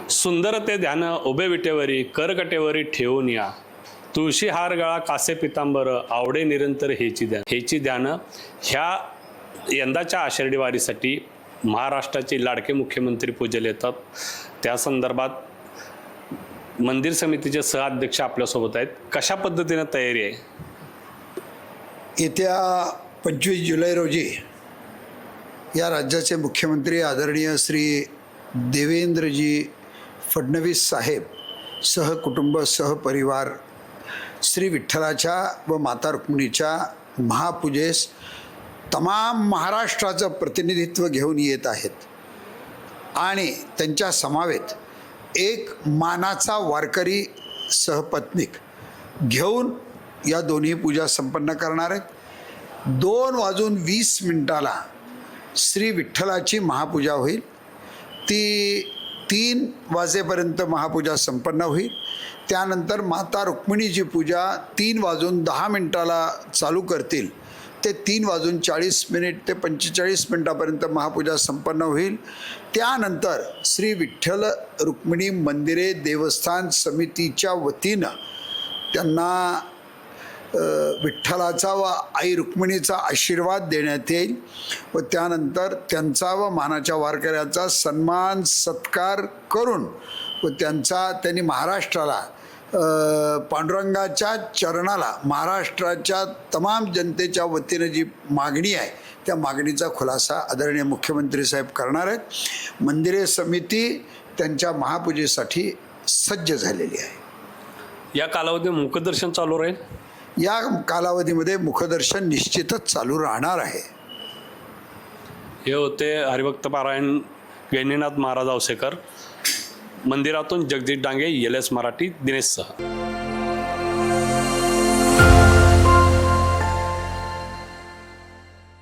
सुंदर ते ध्यान उभे विटेवरी करकटेवरी ठेवून या तुळशी हार गळा कासे पितांबर आवडे निरंतर हेची ध्यान ह्या यंदाच्या आषाढी वारीसाठी महाराष्ट्राचे लाडके मुख्यमंत्री पूजेला येतात। त्या संदर्भात मंदिर समितीचे सहअध्यक्ष आपल्यासोबत आहेत। कशा पद्धतीने तयारी आहे? येत्या 25 जुलै रोजी या राज्याचे मुख्यमंत्री आदरणीय श्री देवेंद्रजी फडणवीस साहेब सहकुटुंब सहपरिवार श्री विठ्ठलाच्या व माता रुक्मिणीच्या महापूजेस तमाम महाराष्ट्राचं प्रतिनिधित्व घेऊन येत आहेत आणि त्यांच्या समवेत एक मानाचा वारकरी सहपत्नीक घेऊन या दोन्ही पूजा संपन्न करणार आहेत। 2:20 श्री विठ्ठलाची महापूजा होईल। ती 3 वाजेपर्यंत महापूजा संपन्न होईल। त्यानंतर माता रुक्मिणीची पूजा 3:10 चालू करतील ते 3:40 ते 45 मिनिटापर्यंत महापूजा संपन्न होईल। त्यानंतर श्री विठ्ठल रुक्मिणी मंदिरे देवस्थान समितीच्या वतीनं त्यांना विठ्ठलाचा व आई रुक्मिणीचा आशीर्वाद देण्यात येईल व त्यानंतर त्यांचा व मानाच्या वारकऱ्याचा सन्मान सत्कार करून व त्यांनी महाराष्ट्राला पांडुरंगाच्या चरणाला महाराष्ट्राच्या तमाम जनतेच्या वतीनं जी मागणी आहे त्या मागणीचा खुलासा आदरणीय मुख्यमंत्री साहेब करणार आहेत। मंदिरे समिती त्यांच्या महापूजेसाठी सज्ज झालेली आहे। या कालावधीत मुखदर्शन चालू राहील। या कालावधीमध्ये मुखदर्शन निश्चितच चालू राहणार आहे। हे होते हरिभक्त पारायण गैनीनाथ महाराज औसेकर, मंदिरातून जगदीश डांगे, LS मराठी, दिनेश सह।